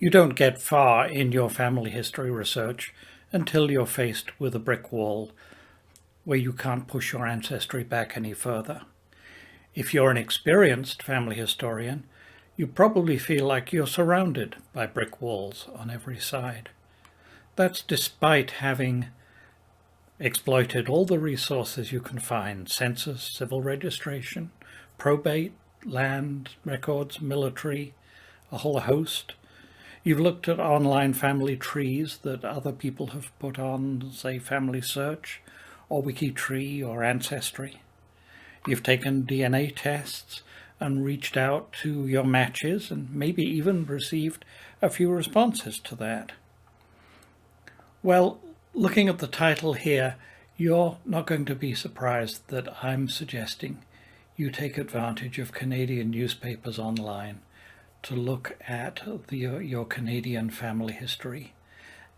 You don't get far in your family history research until you're faced with a brick wall where you can't push your ancestry back any further. If you're an experienced family historian, you probably feel like you're surrounded by brick walls on every side. That's despite having exploited all the resources you can find: census, civil registration, probate, land records, military, a whole host. You've looked at online family trees that other people have put on, say, Family Search or WikiTree or Ancestry. You've taken DNA tests and reached out to your matches and maybe even received a few responses to that. Well, looking at the title here, you're not going to be surprised that I'm suggesting you take advantage of Canadian newspapers online to look at your Canadian family history,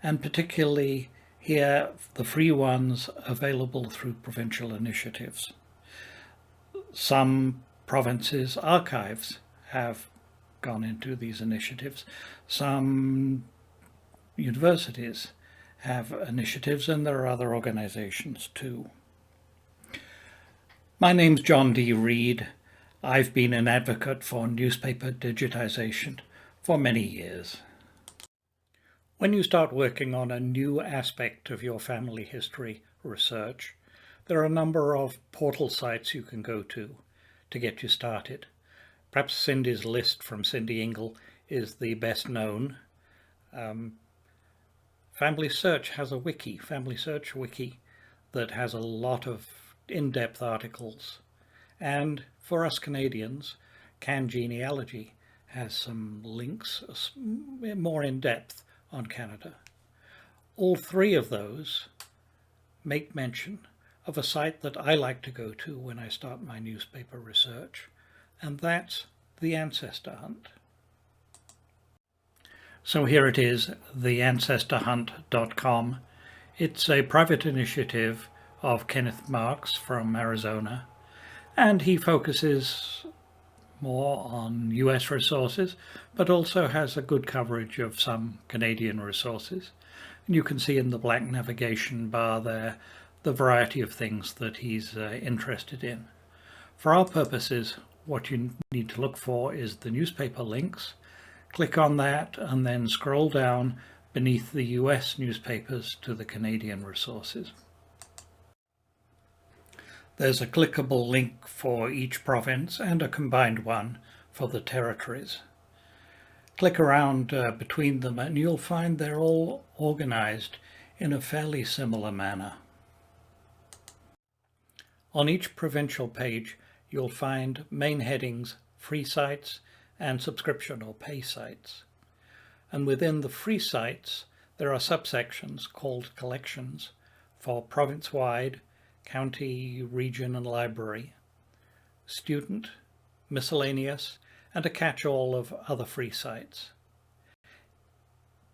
and particularly here the free ones available through provincial initiatives. Some provinces' archives have gone into these initiatives. Some universities have initiatives, and there are other organizations too. My name's John D. Reed. I've been an advocate for newspaper digitization for many years. When you start working on a new aspect of your family history research, there are a number of portal sites you can go to get you started. Perhaps Cindy's list from Cindy Ingle is the best known. Family Search has a wiki, Family Search wiki, that has a lot of in-depth articles. And for us Canadians, Can Genealogy has some links more in depth on Canada. All three of those make mention of a site that I like to go to when I start my newspaper research, and that's the Ancestor Hunt. So here it is, theancestorhunt.com. It's a private initiative of Kenneth Marks from Arizona, and he focuses more on US resources, but also has a good coverage of some Canadian resources. And you can see in the black navigation bar there the variety of things that he's interested in. For our purposes, what you need to look for is the newspaper links. Click on that and then scroll down beneath the US newspapers to the Canadian resources. There's a clickable link for each province and a combined one for the territories. Click around between them and you'll find they're all organized in a fairly similar manner. On each provincial page, you'll find main headings, free sites, and subscription or pay sites. And within the free sites, there are subsections called collections for province-wide, county, region, and library, student, miscellaneous, and a catch-all of other free sites.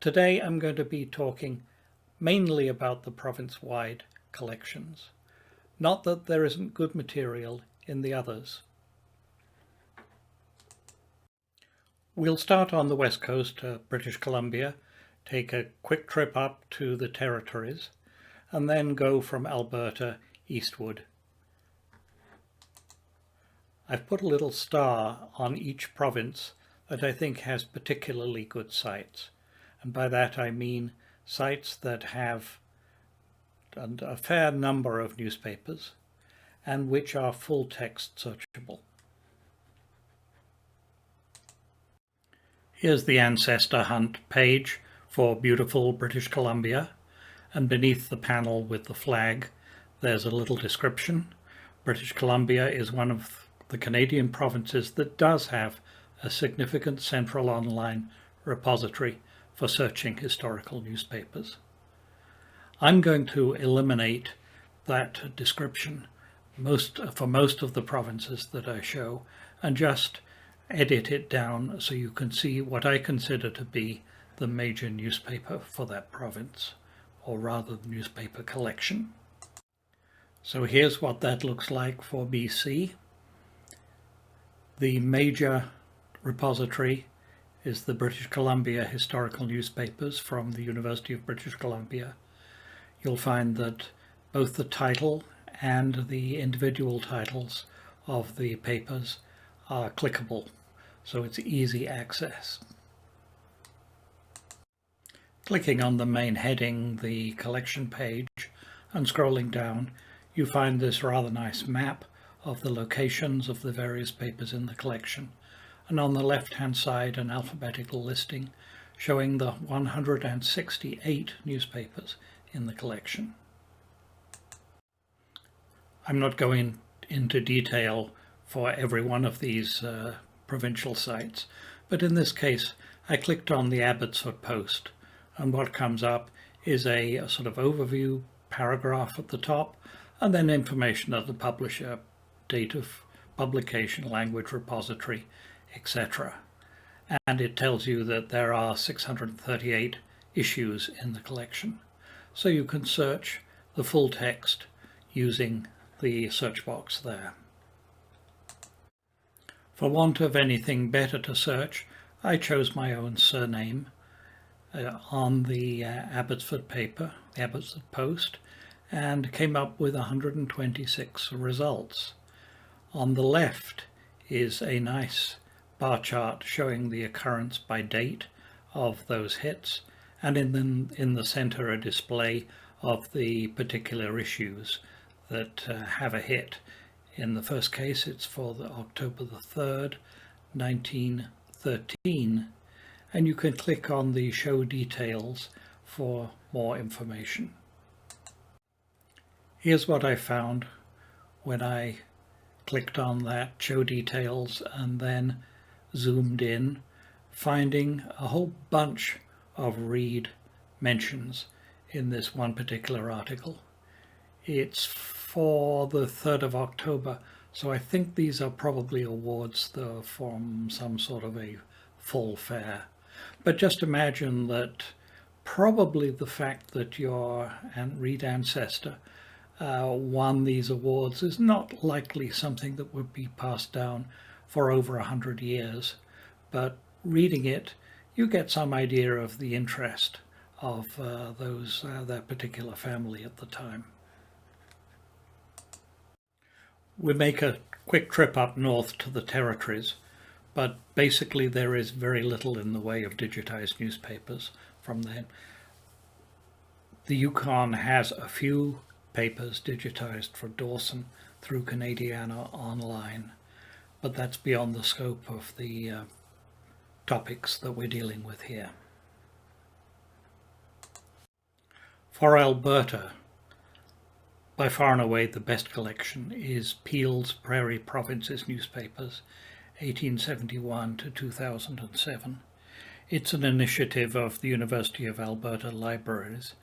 Today I'm going to be talking mainly about the province-wide collections. Not that there isn't good material in the others. We'll start on the west coast, British Columbia, take a quick trip up to the territories, and then go from Alberta eastward. I've put a little star on each province that I think has particularly good sites, and by that I mean sites that have a fair number of newspapers and which are full text searchable. Here's the Ancestor Hunt page for beautiful British Columbia, and beneath the panel with the flag there's a little description. British Columbia is one of the Canadian provinces that does have a significant central online repository for searching historical newspapers. I'm going to eliminate that description for most of the provinces that I show and just edit it down so you can see what I consider to be the major newspaper for that province, or rather the newspaper collection. So here's what that looks like for BC. The major repository is the British Columbia Historical Newspapers from the University of British Columbia. You'll find that both the title and the individual titles of the papers are clickable, so it's easy access. Clicking on the main heading, the collection page, and scrolling down, you find this rather nice map of the locations of the various papers in the collection, and on the left-hand side an alphabetical listing showing the 168 newspapers in the collection. I'm not going into detail for every one of these provincial sites, but in this case I clicked on the Abbotsford Post, and what comes up is a sort of overview paragraph at the top, and then information of the publisher, date of publication, language repository, etc. And it tells you that there are 638 issues in the collection. So you can search the full text using the search box there. For want of anything better to search, I chose my own surname on the Abbotsford paper, the Abbotsford Post, and came up with 126 results. On the left is a nice bar chart showing the occurrence by date of those hits, and in the center a display of the particular issues that have a hit. In the first case it's for the October the 3rd, 1913, and you can click on the show details for more information. Here's what I found when I clicked on that show details and then zoomed in, finding a whole bunch of read mentions in this one particular article. It's for the 3rd of October, so I think these are probably awards from some sort of a full fair. But just imagine that probably the fact that your read ancestor won these awards is not likely something that would be passed down for over 100 years, but reading it you get some idea of the interest of that particular family at the time. We make a quick trip up north to the territories, but basically there is very little in the way of digitized newspapers from then. The Yukon has a few papers digitized for Dawson through Canadiana Online, but that's beyond the scope of the topics that we're dealing with here. For Alberta, by far and away the best collection is Peel's Prairie Provinces Newspapers, 1871 to 2007. It's an initiative of the University of Alberta Libraries,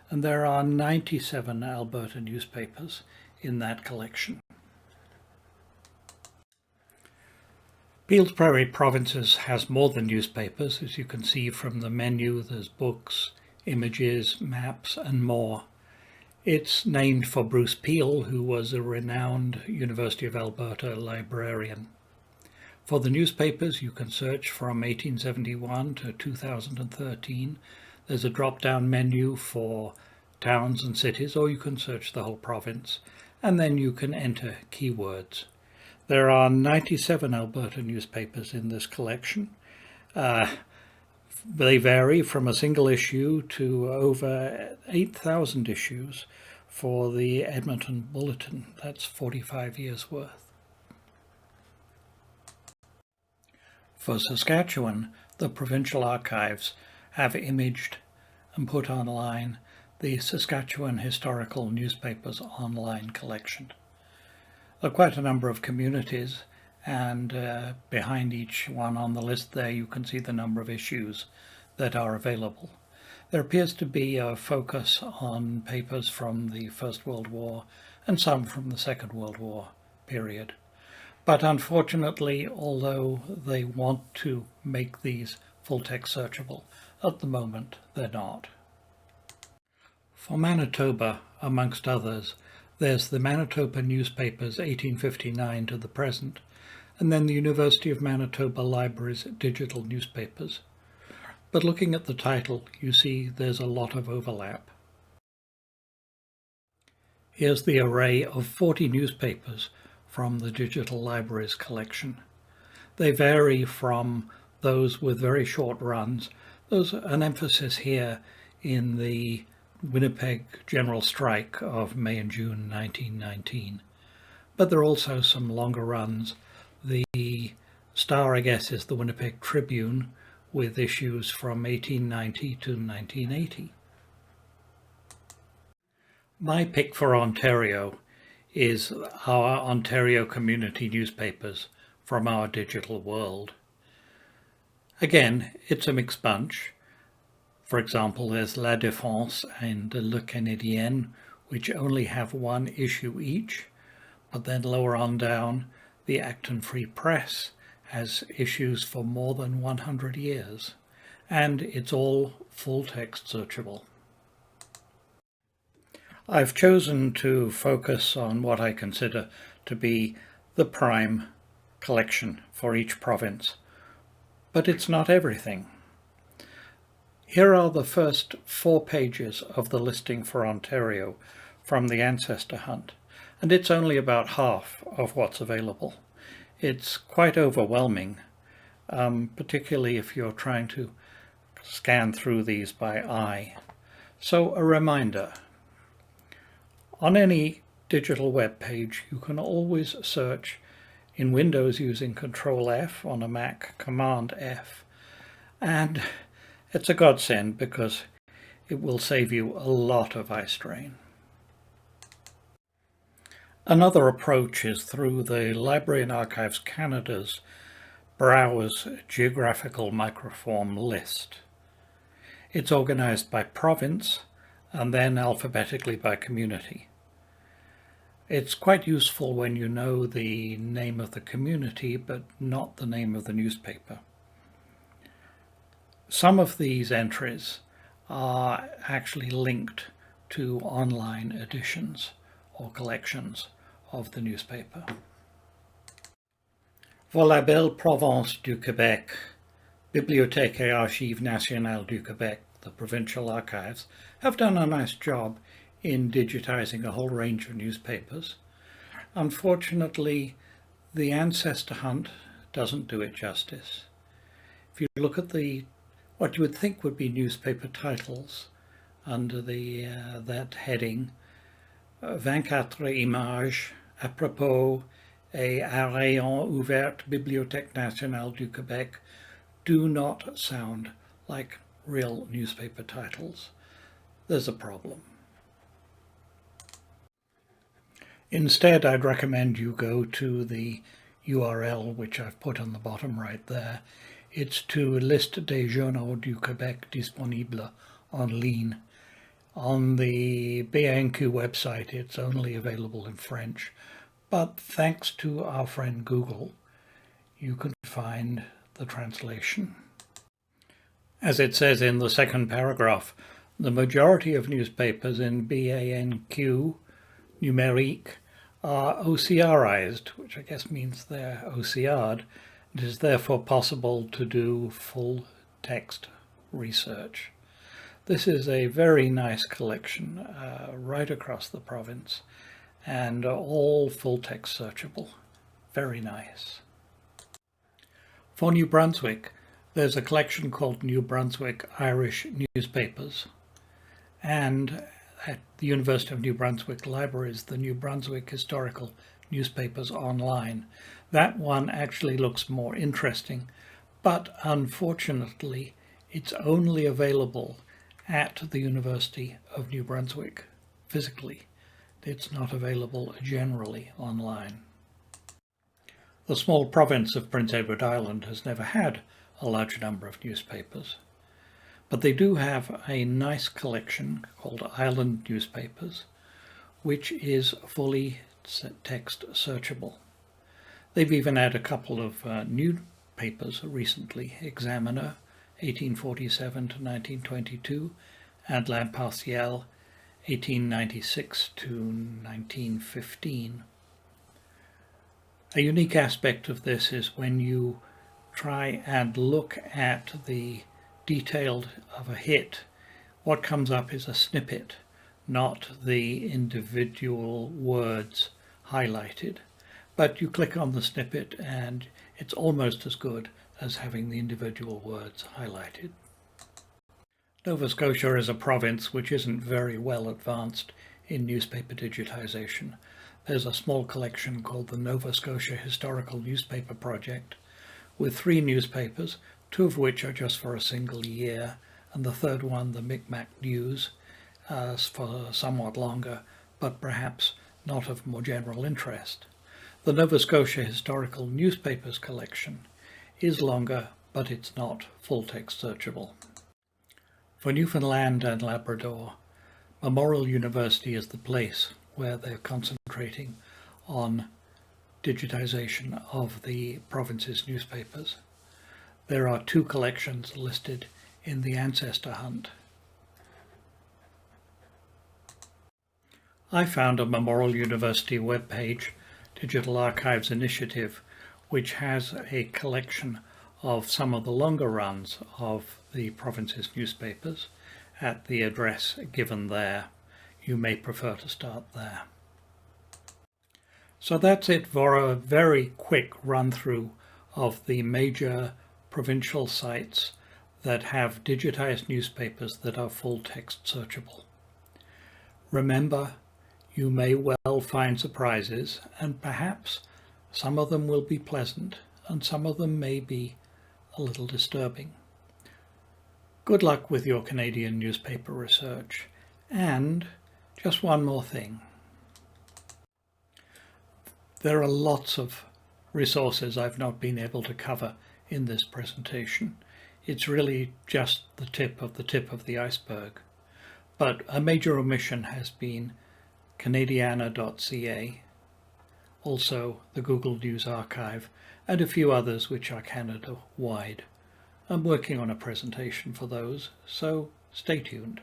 and there are 97 Alberta newspapers in that collection. Peel's Prairie Provinces has more than newspapers. As you can see from the menu, there's books, images, maps, and more. It's named for Bruce Peel, who was a renowned University of Alberta librarian. For the newspapers, you can search from 1871 to 2013. There's a drop-down menu for towns and cities, or you can search the whole province, and then you can enter keywords. There are 97 Alberta newspapers in this collection. They vary from a single issue to over 8,000 issues for the Edmonton Bulletin. That's 45 years worth. For Saskatchewan, the Provincial Archives have imaged and put online the Saskatchewan Historical Newspapers Online Collection. There are quite a number of communities, and behind each one on the list there you can see the number of issues that are available. There appears to be a focus on papers from the First World War and some from the Second World War period. But unfortunately, although they want to make these full-text searchable, at the moment they're not. For Manitoba, amongst others, there's the Manitoba Newspapers 1859 to the present, and then the University of Manitoba Library's digital newspapers. But looking at the title, you see there's a lot of overlap. Here's the array of 40 newspapers from the digital library's collection. They vary from those with very short runs. There's an emphasis here in the Winnipeg General Strike of May and June 1919. But there are also some longer runs. The star, I guess, is the Winnipeg Tribune, with issues from 1890 to 1980. My pick for Ontario is our Ontario community newspapers from our digital world. Again, it's a mixed bunch. For example, there's La Défense and Le Canadien, which only have one issue each, but then lower on down, the Acton Free Press has issues for more than 100 years, and it's all full-text searchable. I've chosen to focus on what I consider to be the prime collection for each province, but it's not everything. Here are the first 4 pages of the listing for Ontario from the Ancestor Hunt, and it's only about half of what's available. It's quite overwhelming, particularly if you're trying to scan through these by eye. So a reminder, on any digital web page, you can always search in Windows using Control F, on a Mac Command F, and it's a godsend because it will save you a lot of eye strain. Another approach is through the Library and Archives Canada's Browse Geographical Microform list. It's organized by province and then alphabetically by community. It's quite useful when you know the name of the community but not the name of the newspaper. Some of these entries are actually linked to online editions or collections of the newspaper. Pour la belle province du Québec, Bibliothèque et Archives nationales du Québec, the Provincial Archives, have done a nice job in digitizing a whole range of newspapers. Unfortunately, the Ancestor Hunt doesn't do it justice. If you look at what you would think would be newspaper titles under that heading, 24 images à propos et à rayon ouvert Bibliothèque nationale du Québec do not sound like real newspaper titles. There's a problem. Instead, I'd recommend you go to the URL which I've put on the bottom right there. It's to Liste des journaux du Québec disponibles en ligne. On the BANQ website, it's only available in French, but thanks to our friend Google, you can find the translation. As it says in the second paragraph, the majority of newspapers in BANQ numérique are OCRized, which I guess means they're OCR'd. It is therefore possible to do full text research. This is a very nice collection right across the province and all full text searchable. Very nice. For New Brunswick, there's a collection called New Brunswick Irish Newspapers, and at the University of New Brunswick Libraries, the New Brunswick Historical Newspapers Online. That one actually looks more interesting, but unfortunately it's only available at the University of New Brunswick physically. It's not available generally online. The small province of Prince Edward Island has never had a large number of newspapers, but they do have a nice collection called Island Newspapers, which is fully text searchable. They've even had a couple of new papers recently, Examiner 1847 to 1922 and L'Impartial 1896 to 1915. A unique aspect of this is when you try and look at the detail of a hit, what comes up is a snippet, not the individual words highlighted. But you click on the snippet and it's almost as good as having the individual words highlighted. Nova Scotia is a province which isn't very well advanced in newspaper digitization. There's a small collection called the Nova Scotia Historical Newspaper Project, with 3 newspapers, 2 of which are just for a single year, and the third one, the Micmac News, for somewhat longer, but perhaps not of more general interest. The Nova Scotia Historical Newspapers collection is longer, but it's not full-text searchable. For Newfoundland and Labrador, Memorial University is the place where they're concentrating on digitization of the province's newspapers. There are 2 collections listed in the Ancestor Hunt. I found a Memorial University webpage, Digital Archives Initiative, which has a collection of some of the longer runs of the province's newspapers at the address given there. You may prefer to start there. So that's it for a very quick run through of the major provincial sites that have digitized newspapers that are full text searchable. Remember, you may well find surprises, and perhaps some of them will be pleasant and some of them may be a little disturbing. Good luck with your Canadian newspaper research. And just one more thing. There are lots of resources I've not been able to cover in this presentation. It's really just the tip of the iceberg. But a major omission has been Canadiana.ca, also the Google News Archive, and a few others which are Canada-wide. I'm working on a presentation for those, so stay tuned.